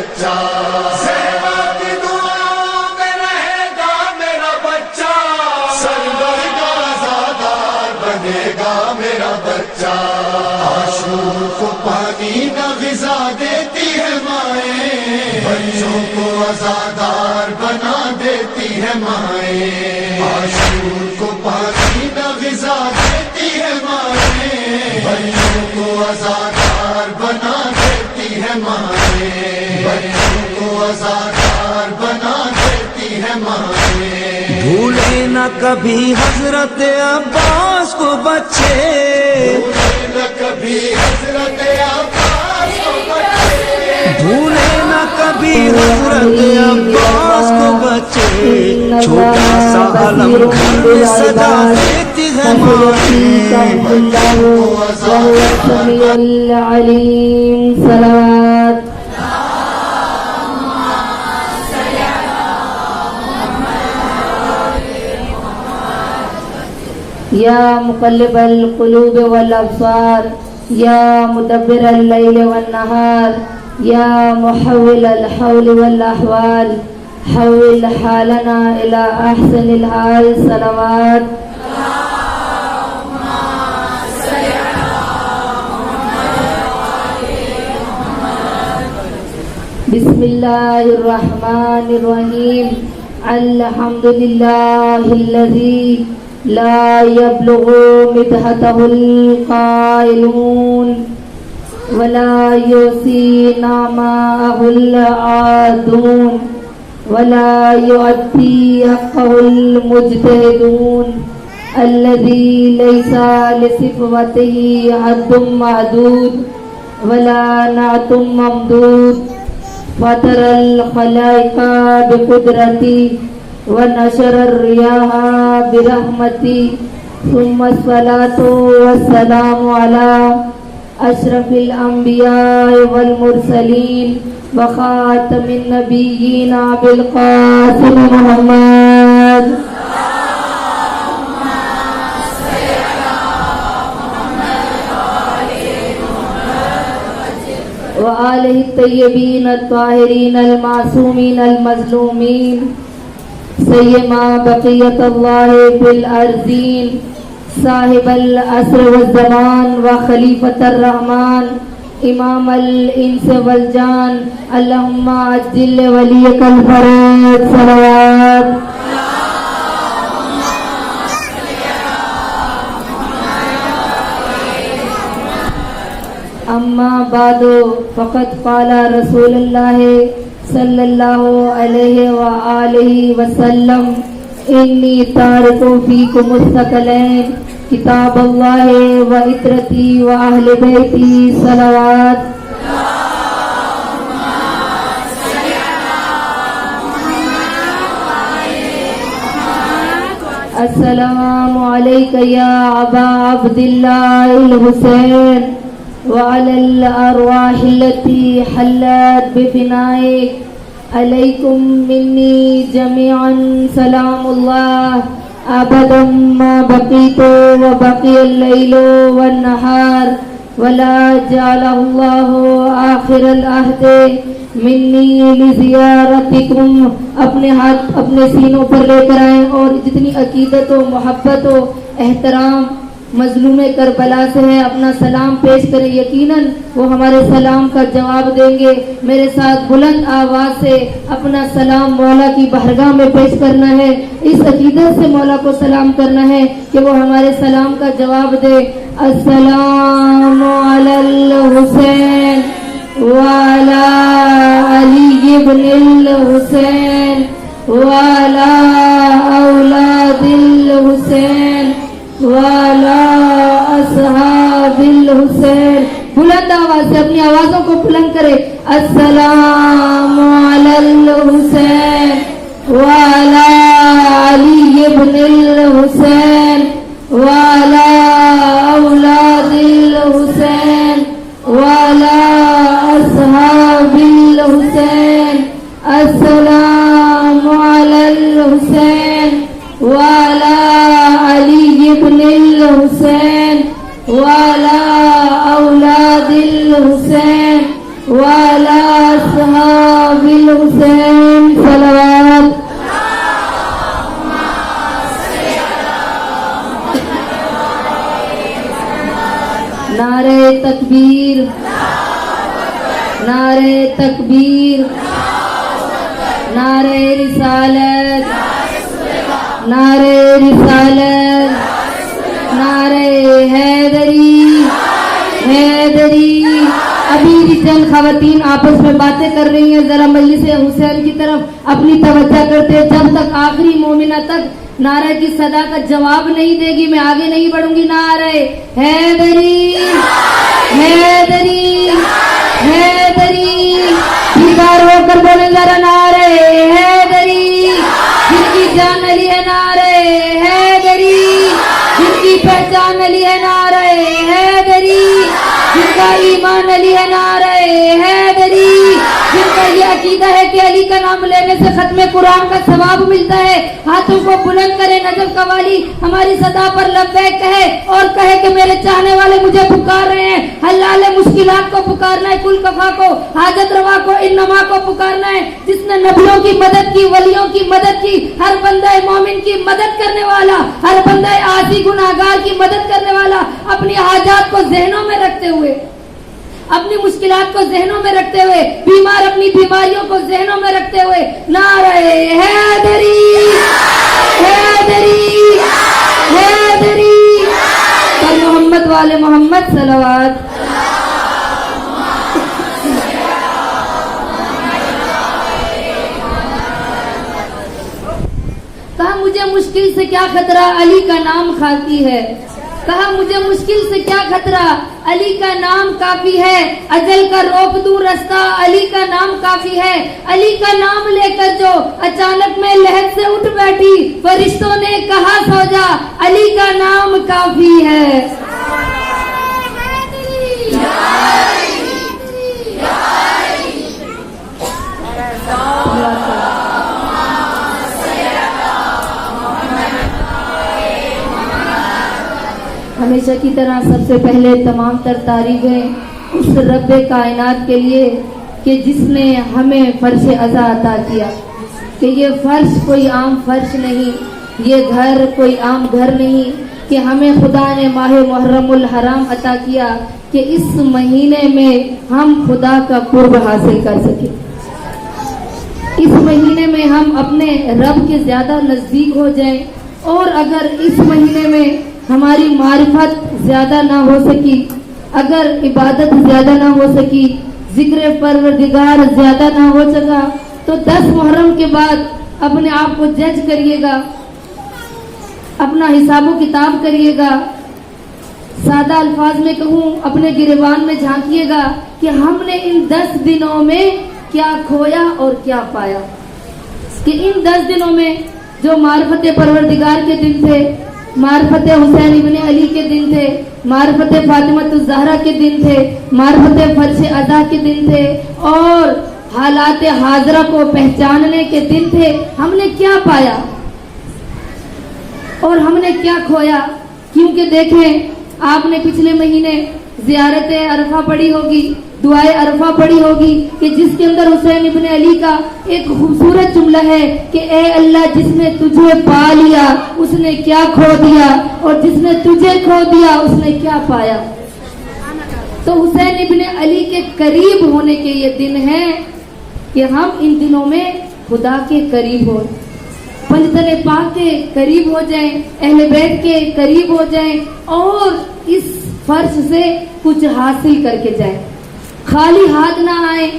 بچہ، زہرا کی دعاؤں میں رہے گا میرا بچہ، سرور کا عزادار بنے گا میرا بچہ۔ عاشور کو پانی نہ غذا دیتی ہے مائیں، بچوں کو عزادار بنا دیتی ہے مائیں۔ عاشور کو پانی نہ غذا دیتی ہے مائیں، بچوں کو عزادار بنا دیتی ہے مائیں، بچوں کو عزادار بنا دیتی ہے مائیں۔ بھولے نہ کبھی حضرت عباس کو بچے، بھولے نہ کبھی حضرت عباس کو بچے، بھولے نہ کبھی حضرت عباس کو بچے، چھوٹا سا علم گھر میں سجا دیتی ہے مائیں۔ العلیم صلوات۔ یا مقلب القلوب والابصار، یا مدبر اللیل والنہار، یا محول الحول والاحوال، حول حالنا الى احسن الحال صلوات۔ بسم اللہ الرحمن الرحیم، الحمد للہ الذی لا يبلغ مدحته القائلون ولا يحصي نعماءه العادون ولا يؤدي حقه المجتهدون الذي ليس لصفته حد معدود ولا نعت ممدود، فطر الخلائق بقدرتی ونشر الرياح برحمتی، ثم الصلاة والسلام على اشرف الانبیاء والمرسلین وخاتم النبیین بالقاسم محمد وآلہ الطیبین الطاہرین المعصومین المظلومین، سیما بقیت اللہ فی الارضین، صاحب العصر والزمان وخلیفۃ الرحمن، امام الانس والجان، اللہم عجل ولیک الفرج صلوات۔ اما بعد فقد قال رسول اللہ صلی اللہ علیہ وآلہ وسلم، انی تارک فیکم الثقلین، کتاب اللہ و عطرتی و اہل بیتی صلوات۔ السلام علیک یا ابا عبداللہ الحسین، وعلى الأرواح التي حلت بفنائك، عليكم مني جميعا سلام الله أبدا ما بقيت وبقي الليل والنهار، ولا جعله الله آخر العهد مني لزيارتكم۔ اپنے ہاتھ اپنے سینوں پر لے کر آئیں اور جتنی عقیدت و محبت و احترام مظلوم کربلا سے ہے اپنا سلام پیش کریں، یقیناً وہ ہمارے سلام کا جواب دیں گے۔ میرے ساتھ بلند آواز سے اپنا سلام مولا کی بارگاہ میں پیش کرنا ہے، اس عقیدت سے مولا کو سلام کرنا ہے کہ وہ ہمارے سلام کا جواب دے۔ السلام علی الحسین وعلی علی بن الحسین وعلی اولاد الحسین وعلی اصحاب الحسین۔ بلند آواز سے اپنی آوازوں کو بلند کرے۔ السلام علی الحسین وعلی علی بن الحسین وعلی اولاد الحسین وعلی اصحاب الحسین۔ السلام علی الحسین وعلی علی بن الحسین وعلی اولاد الحسین وعلی اصحاب تکبیر نعرہ رسالت نعرہ رسالت نعرہ حیدری حیدری. ابھی ریجن خواتین آپس میں باتیں کر رہی ہیں, ذرا مجلس حسین کی طرف اپنی توجہ کرتے ہیں. جب تک آخری مومنہ تک نعرہ کی صدا کا جواب نہیں دے گی میں آگے نہیں بڑھوں گی. نعرہ حیدری حیدری حیدری. بیدار ہو کر بولیں ذرا نعرہ حیدری. جن کی جان علی ہے نعرہ حیدری, جن کی پہچان علی ہے نعرہ حیدری, جن کا ایمان علی ہے نعرہ حیدری, جن کا یہ عقیدہ ہے کہ علی کا نام لینے سے ختم قرآن کا ثواب ملتا ہے. ہاتھوں کو بلند کرے نجف قوالی ہماری صدا پر لبیک کہے اور کہے کہ میرے چاہنے والے مجھے پکار رہے ہیں. حلال مشکلات کو پکارنا ہے, کل کفا کو, حاجت روا کو, انما کو پکارنا ہے. جس نے نبیوں کی مدد کی, ولیوں کی مدد کی, ہر بندہ مومن کی مدد کرنے والا, ہر بندہ عاصی گناہگار کی مدد کرنے والا, اپنی حاجات کو ذہنوں میں رکھتے ہوئے, اپنی مشکلات کو ذہنوں میں رکھتے ہوئے, بیمار اپنی بیماریوں کو ذہنوں میں رکھتے ہوئے نعرہ حیدری حیدری حیدری. پر محمد والے محمد صلوات. کہا مجھے مشکل سے کیا خطرہ, علی کا نام کھاتی ہے. کہا مجھے مشکل سے کیا خطرہ, علی کا نام کافی ہے. اجل کا روک دوں رستہ, علی کا نام کافی ہے. علی کا نام لے کر جو اچانک میں لہر سے اٹھ بیٹھی, فرشتوں نے کہا سو جا, علی کا نام کافی ہے. ہمیشہ کی طرح سب سے پہلے تمام تر تعریفیں اس رب کائنات کے لیے کہ جس نے ہمیں فرش عزا عطا کیا, کہ یہ فرش کوئی عام فرش نہیں, یہ گھر کوئی عام گھر نہیں, کہ ہمیں خدا نے ماہ محرم الحرام عطا کیا کہ اس مہینے میں ہم خدا کا قرب حاصل کر سکیں. اس مہینے میں ہم اپنے رب کے زیادہ نزدیک ہو جائیں, اور اگر اس مہینے میں ہماری معرفت زیادہ نہ ہو سکی, اگر عبادت زیادہ نہ ہو سکی, ذکر پروردگار زیادہ نہ ہو سکا, تو 10 محرم کے بعد اپنے آپ کو جج کریے گا, اپنا حساب و کتاب کریے گا. سادہ الفاظ میں کہوں, اپنے گریبان میں جھانکیے گا کہ ہم نے ان 10 دنوں میں کیا کھویا اور کیا پایا. کہ ان 10 دنوں میں جو معرفت پروردگار کے دن تھے, معرفت حسین ابن علی کے دن تھے, معرفت فاطمہ الزہرا کے دن تھے, معرفت فرش عزا کے دن تھے, اور حالات حاضرہ کو پہچاننے کے دن تھے, ہم نے کیا پایا اور ہم نے کیا کھویا. کیونکہ دیکھیں, آپ نے پچھلے مہینے زیارت عرفہ پڑھی ہوگی, دعائے عرفہ پڑھی ہوگی, کہ جس کے اندر حسین ابن علی کا ایک خوبصورت جملہ ہے کہ اے اللہ جس نے تجھے پا لیا اس نے کیا کھو دیا, اور جس نے تجھے کھو دیا اس نے کیا پایا. تو حسین ابن علی کے قریب ہونے کے یہ دن ہیں کہ ہم ان دنوں میں خدا کے قریب ہو, پنجتن پاک کے قریب ہو جائیں, اہل بیت کے قریب ہو جائیں, اور اس فرش سے کچھ حاصل کر کے جائیں. خالی ہاتھ نہ آئیں,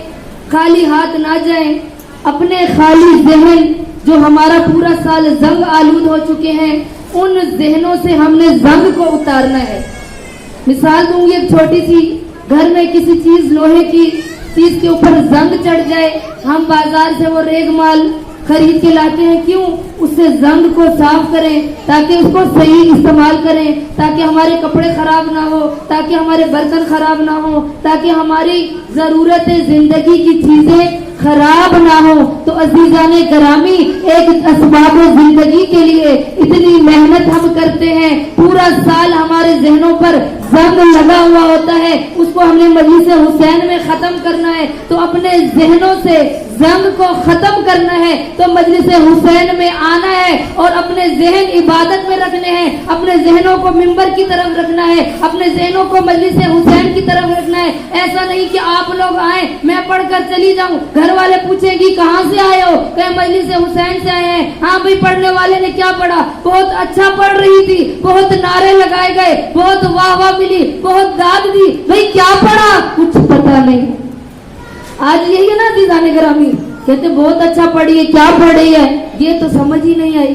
خالی ہاتھ نہ جائیں. اپنے خالی ذہن جو ہمارا پورا سال زنگ آلود ہو چکے ہیں, ان ذہنوں سے ہم نے زنگ کو اتارنا ہے. مثال دوں گی ایک چھوٹی سی, گھر میں کسی چیز لوہے کی چیز کے اوپر زنگ چڑھ جائے, ہم بازار سے وہ ریگ مال خرید کے لاتے ہیں, کیوں؟ اس سے زنگ کو صاف کریں تاکہ اس کو صحیح استعمال کریں, تاکہ ہمارے کپڑے خراب نہ ہو, تاکہ ہمارے برتن خراب نہ ہو, تاکہ ہماری ضرورت زندگی کی چیزیں خراب نہ ہو. تو عزیزان گرامی, ایک اسباب زندگی کے لیے اتنی محنت ہم کرتے ہیں, پورا سال ہمارے ذہنوں پر زنگ لگا ہوا ہوتا ہے, اس کو ہم نے مجلس حسین میں ختم کرنا ہے. تو اپنے ذہنوں سے जंग को खत्म करना है तो मजलिस हुसैन में आना है और अपने जहन इबादत में रखने हैं, अपने जहनों को मिंबर की तरफ रखना है, अपने जहनों को मजलिस हुसैन की तरफ रखना है। ऐसा नहीं कि आप लोग आए मैं पढ़कर चली जाऊं, घर वाले पूछेगी कहाँ से आए हो, कहे मजलिस हुसैन से आए हैं। हाँ भाई पढ़ने वाले ने क्या पढ़ा, बहुत अच्छा पढ़ रही थी, बहुत नारे लगाए गए, बहुत वाह वाह मिली, बहुत दाद दी, भाई क्या पढ़ा कुछ पता नहीं। आज यही है ना दीदाने ग्रामी, कहते बहुत अच्छा पढ़ी है, क्या पढ़ रही है ये तो समझ ही नहीं आई,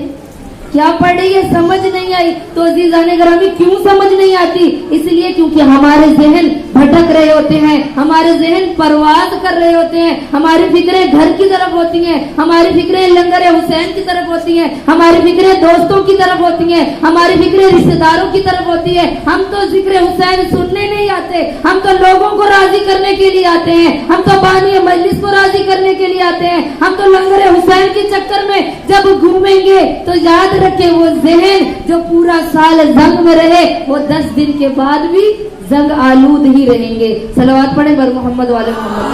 क्या पढ़ रही है समझ नहीं आई। तो अजीजाने ग्रामी क्यों समझ नहीं आती, इसलिए क्योंकि हमारे जहन भटक रहे होते हैं, हमारे जहन परवाज कर रहे होते हैं, हमारी फिक्रें घर की तरफ होती हैं, हमारी फिक्रें लंगर हुसैन की तरफ होती हैं, हमारी फिक्रें दोस्तों की तरफ होती हैं, हमारी फिक्रें रिश्तेदारों की तरफ होती है। हम तो जिक्र हुसैन सुनने नहीं आते, हम तो लोगों को राजी करने के लिए आते हैं, हम तो बानी मजलिस को राजी करने के लिए आते हैं, हम तो लंगर हुसैन के चक्कर में जब घूमेंगे तो याद रखे वो जहन जो पूरा साल जंग में रहे वो 10 दिन के बाद भी जंग आलूद ही रहेंगे। सलवात पढ़े बर मोहम्मद वाले मोहम्मद।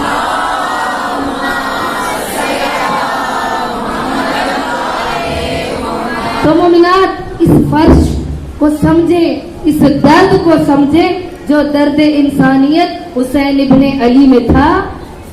तो मोमिनात इस फर्श को समझे, इस दर्द को समझे जो दर्द इंसानियत हुसैन इब्ने अली में था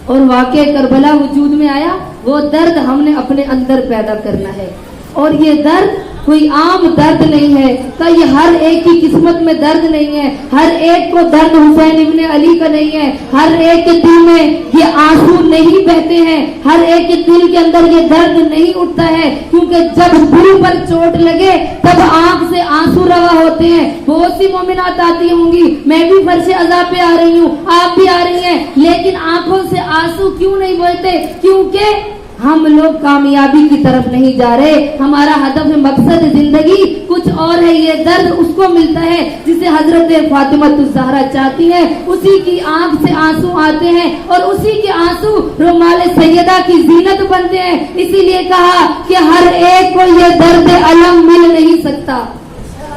और वाक़े करबला वजूद में आया। वो दर्द हमने अपने अंदर पैदा करना है और ये दर्द कोई आम दर्द नहीं है, का ये हर एक की किस्मत में दर्द नहीं है, हर एक को दर्द हुसैन इब्ने अली का नहीं है, हर एक के दिल में ये आंसू नहीं बहते हैं, हर एक के दिल के अंदर ये दर्द नहीं उठता है, क्योंकि जब दिल पर चोट लगे तब आंख से आंसू रवा होते हैं। बहुत सी मोमिनात आती होंगी, मैं भी फर्श अज़ाब पे आ रही हूँ, आप भी आ रही हैं, लेकिन आंखों से आंसू क्यों नहीं बहते, क्योंकि हम लोग कामयाबी की तरफ नहीं जा रहे, हमारा हदफ मकसद जिंदगी कुछ और है। ये दर्द उसको मिलता है जिसे हजरत फातिमा ज़हरा चाहती है, उसी की आंख से आंसू आते हैं और उसी के आंसू रुमाल सैयदा की जीनत बनते हैं। इसीलिए कहा कि हर एक को ये दर्द अलम मिल नहीं सकता,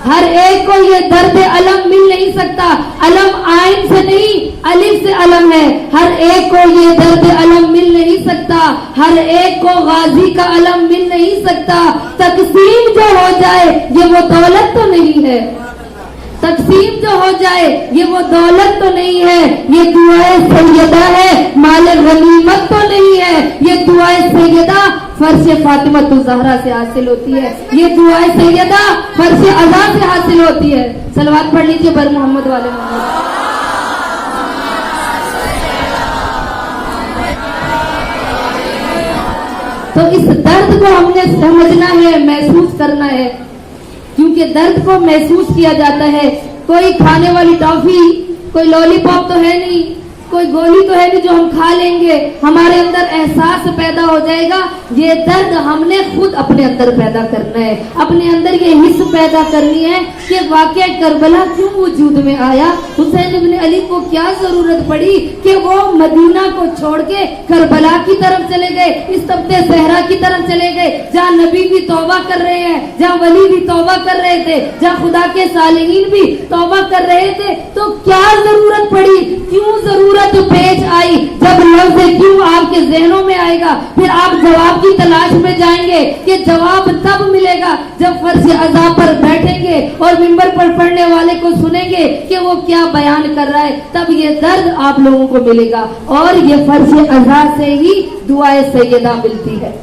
हर एक को ये दर्द अलम मिल नहीं सकता। अलम आइन से नहीं अलिफ से अलम है, हर एक को ये दर्द अलम मिल नहीं सकता, हर एक को गाजी का अलम मिल नहीं सकता। तकसीम जो हो जाए ये वो दौलत तो नहीं है, तकसीम जो हो जाए ये वो दौलत तो नहीं है, ये दुआए सैयदा है, माल गनीमत तो नहीं है। ये दुआए सैयदा फर्श फातिमा ज़हरा से हासिल होती है, ये दुआए सैयदा फर्श अज़ा से हासिल होती है। सलवात पढ़ लीजिए बर मोहम्मद वाले मोहम्मद। तो इस दर्द को हमने समझना है, महसूस करना है, क्योंकि दर्द को महसूस किया जाता है। कोई खाने वाली टॉफी, कोई लॉलीपॉप तो है नहीं, कोई गोली तो है नहीं जो हम खा लेंगे हमारे अंदर एहसास पैदा हो जाएगा। ये दर्द हमने खुद अपने अंदर पैदा करना है, अपने अंदर ये हिस्स पैदा करनी है कि वाक़या करबला क्यों वजूद में आया, हुसैन इब्ने अली को क्या जरूरत पड़ी कि वो मदीना को छोड़ के करबला की तरफ चले गए, इस तब्ते सहरा की तरफ चले गए, जहाँ नबी भी तौबा कर रहे हैं, जहाँ वली भी तौबा कर रहे थे, जहाँ खुदा के सालिहीन भी तौबा कर रहे थे। तो क्या जरूरत पड़ी, क्यों जरूरत पेश आई, जब लफ्ज़ क्यों आपके जहनों में आएगा फिर आप जवाब की तलाश में जाएंगे कि जवाब तब मिलेगा जब फर्श अज़ा पर बैठेंगे और मिंबर पर पढ़ने वाले को सुनेंगे कि वो क्या बयान कर रहा है, तब ये दर्द आप लोगों को मिलेगा। और ये फर्श अज़ा से ही दुआए सैयदा मिलती है।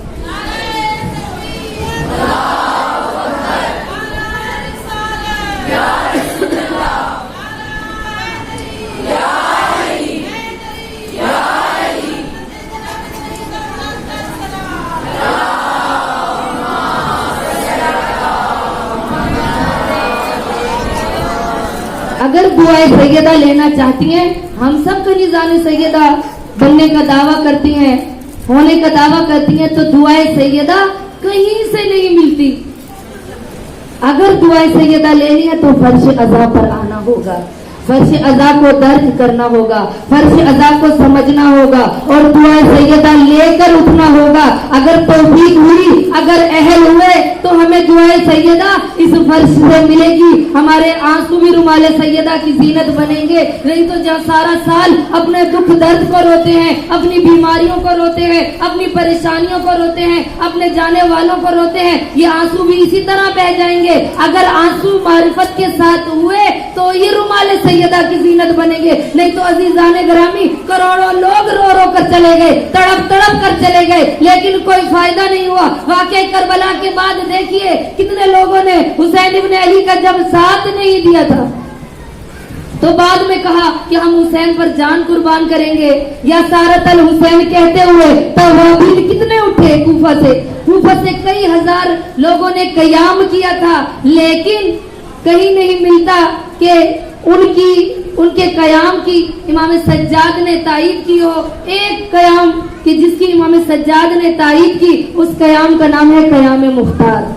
अगर दुआए सैयदा लेना चाहती हैं, हम सब तो निज़ाने सैयदा बनने का दावा करती हैं, होने का दावा करती हैं, तो दुआए सैयदा कहीं से नहीं मिलती। अगर दुआए सैयदा लेनी है तो फर्श अज़ा पर आना होगा, फर्श अज़ा को दर्ज करना होगा, फर्श अज़ा को समझना होगा और दुआ सैयदा लेकर उठना होगा। अगर तौफीक हुई, अगर अहल हुए तो हमें दुआ सैयदा इस फर्श से मिलेगी, हमारे आंसू भी रुमाले सैयदा की जीनत बनेंगे। नहीं तो जब सारा साल अपने दुख दर्द को रोते हैं, अपनी बीमारियों को रोते हैं, अपनी परेशानियों को रोते हैं, अपने जाने वालों को रोते हैं, ये आंसू भी इसी तरह बह जाएंगे। अगर आंसू मारिफत के साथ हुए तो ये रुमाले सैयदा की जीनत बनेंगे। नहीं तो अजीजाने ग्रामी, करोड़ों लोग रो रो कर चले गए, तड़प तड़प कर चले गए, लेकिन कोई फायदा नहीं हुआ। वाकई करबला के बाद देखिए कितने लोगों ने हुसैन इब्न अली का जब साथ नहीं दिया था तो बाद में कहा कि हम हुसैन पर जान कुर्बान करेंगे। या सारत अल हुसैन कहते हुए तवाबीन कितने उठे कूफा से कई हजार लोगों ने कयाम किया था, लेकिन कहीं नहीं मिलता कि उनके कयाम की इमाम सज्जाद ने तायीद की हो। एक कयाम कि जिसकी इमाम सज्जाद ने तायीद की, उस कयाम का नाम है कयाम मुख्तार।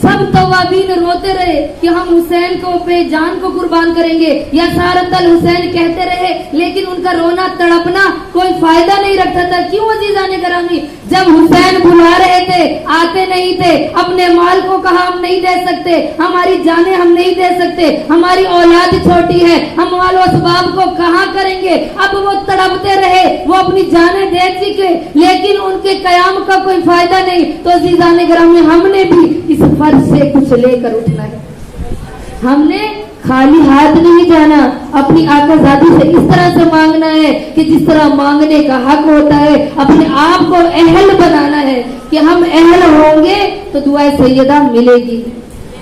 सब तवाबीन रोते रहे कि हम हुसैन को पे जान को कुर्बान करेंगे। या सारत अल हुसैन कहते रहे, लेकिन उनका रोना तड़पना कोई फायदा नहीं रखता था। क्यों अजीजाने ग्रामी? जब हुसैन बुला रहे थे आते नहीं थे, अपने माल को कहा हम नहीं दे सकते, हमारी जानें हम नहीं दे सकते, हमारी औलाद छोटी है, हम माल असबाब को कहाँ करेंगे। अब वो तड़पते रहे, वो अपनी जानें दे चुके, लेकिन उनके कयाम का कोई फायदा नहीं। तो अजीजाने ग्रामी, हमने भी इस फर्ज से कुछ लेकर उठना है। हमने खाली हाथ नहीं जाना, अपनी आकाज़ादी से इस तरह से मांगना है कि जिस तरह मांगने का हक होता है। अपने आप को अहल बनाना है कि हम अहल होंगे तो दुआ सैयदा मिलेगी।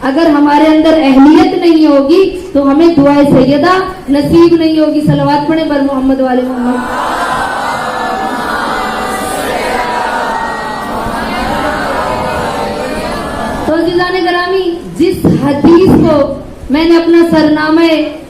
अगर हमारे अंदर अहलियत नहीं होगी तो हमें दुआ सैयदा नसीब नहीं होगी। सलवात पढ़े बर मोहम्मद वाले मोहम्मद। तो अज़ीज़ाने ग्रामी, जिस हदीस को मैंने अपना सरनामा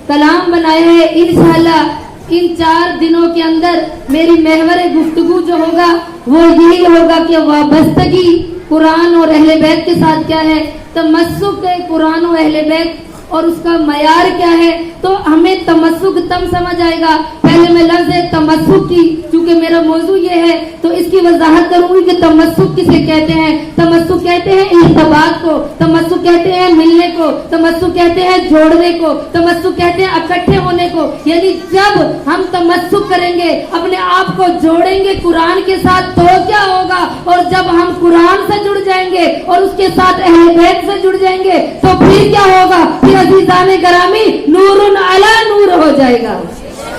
कलाम बनाया है, इंशाअल्लाह इन 4 दिनों के अंदर मेरी महवर गुफ्तगू जो होगा वो यही होगा कि वाबस्तगी कुरान और अहले बैत के साथ क्या है, तमस्सुक कुरान और अहले बैत और उसका मयार क्या है। तो हमें तमस्सुक तब समझ आएगा। पहले मैं लफ्ज़ तमस्सुक की, चूंकि मेरा मौजू ये है तो इसकी वजाहत करूंगी कि तमस्सुक किसे कहते हैं। तमस्सुक कहते हैं इर्तिबात को, तमस्सुक कहते हैं मिलने को, तमस्सुक कहते हैं जोड़ने को, तमस्सुक कहते हैं इकट्ठे होने को। यानी जब हम तमस्सुक करेंगे, अपने आप को जोड़ेंगे कुरान के साथ, तो क्या होगा। और जब हम कुरान से जुड़ जाएंगे और उसके साथ अहले बैत से जुड़ जाएंगे तो फिर क्या होगा। फिर अज़ीज़ाने ग्रामी, नूरुन अला नूर हो जाएगा।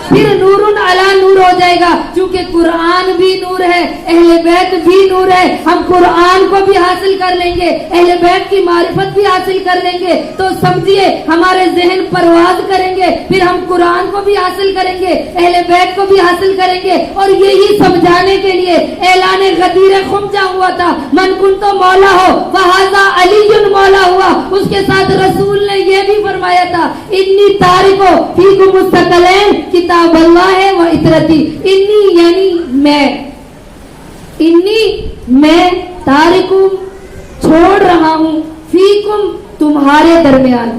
फिर नूरुन अला नूर हो जाएगा, क्योंकि कुरान भी नूर है, अहले बैत भी नूर है। हम कुरान को भी हासिल कर लेंगे, अहले बैत की मारिफत भी हासिल कर लेंगे, तो समझिए हमारे जहन परवाज करेंगे। फिर हम कुरान को भी हासिल करेंगे, अहले बैत को भी हासिल करेंगे। और यही समझाने के लिए ऐलान गदीर खुमजा हुआ था, मन कुन तो मौला हो वहाजा अलीयुन मौला हुआ। उसके साथ रसूल ने यह भी फरमाया था, इन्नी तारिको फीकुम मुस्तकलैन किताब अल्लाह है व इतरती। इन्नी यानी मैं तारिकुम छोड़ रहा हूँ, फीकुम तुम्हारे दरमियान।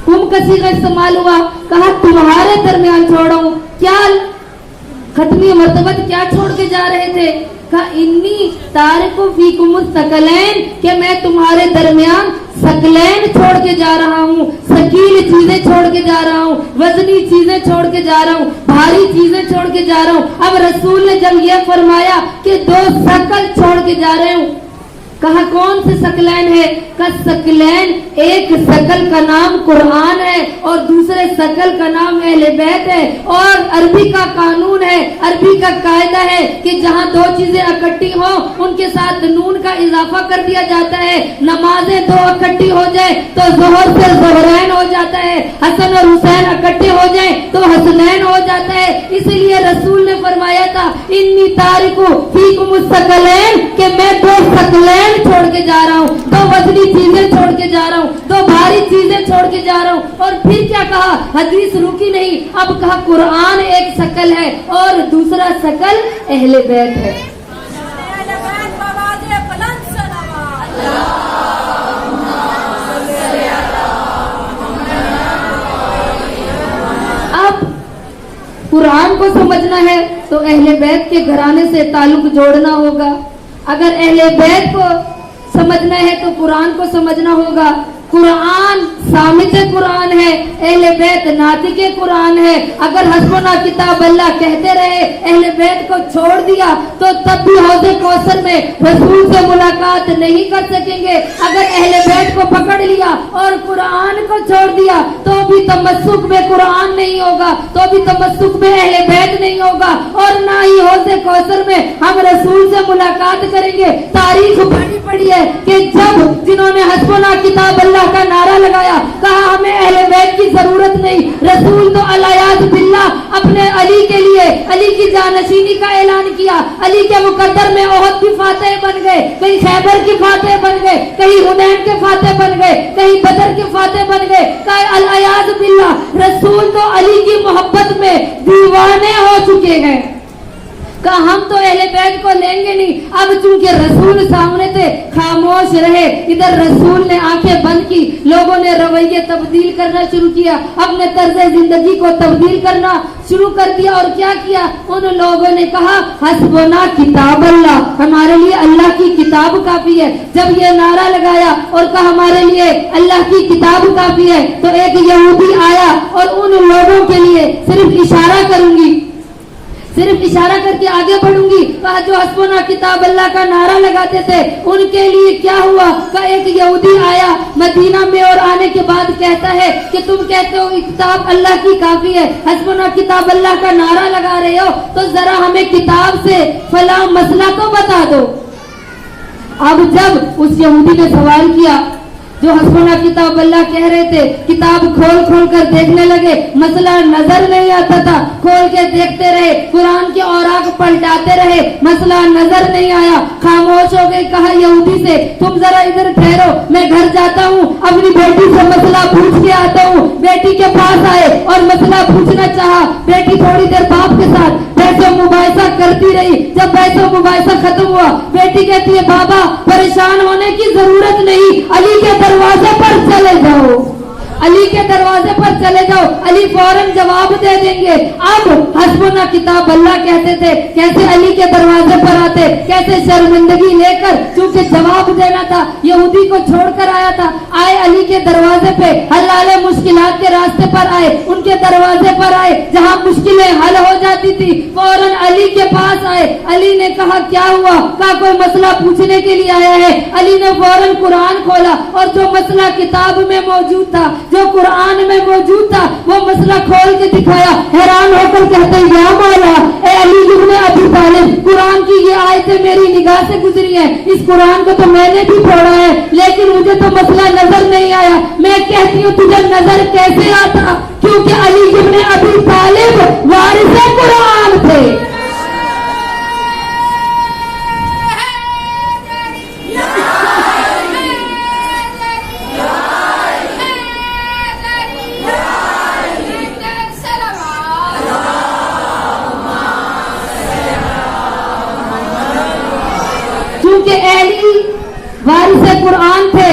कुम का सीगा इस्तेमाल हुआ, कहा तुम्हारे दरमियान छोड़ा हूँ। क्या खत्मी मर्तबत क्या छोड़ के जा रहे थे, कहा इन्नी तारिकुम फीकुम सकलैन, कि मैं तुम्हारे दरमियान सकलैन छोड़ के जा रहा हूँ, सकील चीजें छोड़ के जा रहा हूँ, वजनी चीजें छोड़ के जा रहा हूँ, भारी चीजें छोड़ के जा रहा हूँ। अब रसूल ने जब ये फरमाया कि 2 शकल छोड़ के जा रहे हूँ, कहा कौन से सकलैन है, का सकलैन, एक शकल का नाम कुरान है और दूसरे शकल का नाम अहले बैत है। और अरबी का कानून है, अरबी का कायदा है कि जहाँ 2 चीजें इकट्ठी हो उनके साथ नून का इजाफा कर दिया जाता है। नमाजें 2 इकट्ठी हो जाए तो जोहर से जोहरैन हो जाता है, हसन और हुसैन इकट्ठे हो जाए तो हसनैन हो जाता है। इसलिए रसूल ने फरमाया था, इन्नी तारिकु फीकुम सकलैन, कि मैं 2 सकलैन छोड़ के जा रहा हूँ, 2 वजनी चीजें छोड़ के जा रहा हूँ, 2 भारी चीजें छोड़ के जा रहा हूँ। और फिर क्या कहा, हदीस रुकी नहीं, अब कहा कुरान एक शकल है और दूसरा शकल अहले बैत है। अब कुरान को समझना है तो अहले बैत के घराने से ताल्लुक जोड़ना होगा। अगर अहले बैत को समझना है तो कुरान को समझना होगा। कुरान सामित कुरान है, अहले बैत नातिक कुरान है। अगर हस्बुना किताब अल्लाह कहते रहे, अहले बैत को छोड़ दिया तो तब भी हौज़े कौसर में रसूल से मुलाकात नहीं कर सकेंगे। अगर अहले बैत को पकड़ लिया और कुरान को छोड़ दिया तो भी तमस्सुक में कुरान नहीं होगा, तो भी तमस्सुक में अहले बैत नहीं होगा, और ना ही हौज़े कौसर में हम रसूल से मुलाकात करेंगे। तारीख पड़ी है कि जब जिन्होंने हस्बुना किताब अल्लाह का नारा लगाया, कहा हमें अहले बैत की जरूरत नहीं, रसूल तो अलायाद बिल्लाह अपने अली के लिए अली की जानशीनी का ऐलान किया। अली के मुकद्दर में ओहद की फातेह बन गए, कहीं खैबर की फातेह बन गए, कहीं हुनैन के फातेह बन गए, कहीं बदर के फातेह बन गए। कहा अलायाद बिल्लाह रसूल तो अली की मोहब्बत में दीवाने हो चुके हैं। कहा हम तो अहले बैत को लेंगे नहीं। अब चूंकि रसूल सामने थे, खामोश रहे। इधर रसूल ने आंखें बंद की, लोगों ने रवैये तब्दील करना शुरू किया, अपने तर्ज जिंदगी को तब्दील करना शुरू कर दिया। और क्या किया? उन लोगों ने कहा हस्बुना किताब अल्लाह, हमारे लिए अल्लाह की किताब काफी है। जब ये नारा लगाया और कहा हमारे लिए अल्लाह की किताब काफी है, तो एक यहूदी आया और उन लोगों के लिए सिर्फ इशारा करूंगी, सिर्फ इशारा करके आगे बढ़ूंगी। कहा जो हस्बुना किताब अल्लाह का नारा लगाते थे उनके लिए क्या हुआ? का एक यहूदी आया मदीना में और आने के बाद कहता है कि तुम कहते हो किताब अल्लाह की काफी है, हस्बुना किताब अल्लाह का नारा लगा रहे हो, तो जरा हमें किताब से फला मसला तो बता दो। अब जब उस यहूदी ने सवाल किया, जो हस्बुना किताब अल्लाह कह रहे थे, किताब खोल खोल कर देखने लगे, मसला नजर नहीं आता था, खोल के देखते रहे, कुरान के औराक पलटाते रहे, मसला नजर नहीं आया, खामोश हो गए। कहा यहूदी से तुम जरा इधर ठहरो, मैं घर जाता हूँ, अपनी बेटी से मसला पूछ के आता हूँ। बेटी के पास आए और मसला पूछना चाहा। बेटी थोड़ी देर बाप के साथ बहसो मुबाहिसा करती रही। जब बहसो मुबाहिसा खत्म हुआ, बेटी कहती है बाबा परेशान होने की जरूरत नहीं, अली के दरवाजे पर चले जाओ, अली के दरवाजे पर चले जाओ, अली फौरन जवाब दे देंगे। अब हस्बुना किताब अल्लाह कहते थे, कैसे अली के दरवाजे पर आते, कैसे शर्मिंदगी लेकर, क्योंकि जवाब देना था, यहूदी को छोड़कर आया था। आए अली के दरवाजे पे, हल्लाले मुश्किलात के रास्ते पर आए, उनके दरवाजे पर आए, जहाँ मुश्किलें हल हो जाती थी फौरन अली के पास आए। अली ने कहा क्या हुआ? कहा कोई मसला पूछने के लिए आया है। अली ने फौरन कुरान खोला और जो मसला किताब में मौजूद था, जो कुरान में मौजूद था, वो मसला खोल के दिखाया। हैरान होकर कहते या मौला ए अली इब्न अबी तालिब, कुरान की ये आयतें मेरी निगाह से गुजरी है, इस कुरान को तो मैंने भी पढ़ा है, लेकिन मुझे तो मसला नजर नहीं आया। मैं कहती हूँ तुझे नजर कैसे आता? क्योंकि अली इब्न अबी तालिब वारिसे कुरान थे। क्योंकि अली वारिसे कुरान थे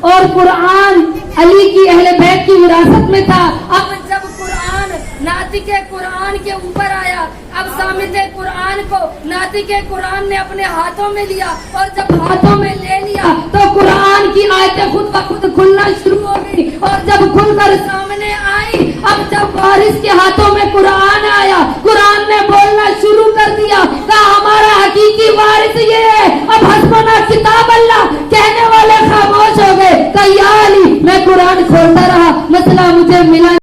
और कुरान अली की अहले बैत की विरासत में था। अब जब कुरान नातिके कुरान के ऊपर आया, अब सामिते कुरान को नातिके कुरान ने अपने हाथों में लिया, और जब हाथों में ले लिया तो कुरान की आयतें खुद ब खुद खुलना शुरू हो गई। और जब खुलकर सामने आई, अब जब वारिस के हाथों में कुरान आया, कुरान ने बोलना शुरू कर दिया, कहा हमारा हकीकी वारिस ये है। अब हस्बुना किताब अल्लाह कहने वाले खामोश हो गए। कहा या अली, मैं कुरान खोलता रहा, मसला मुझे मिला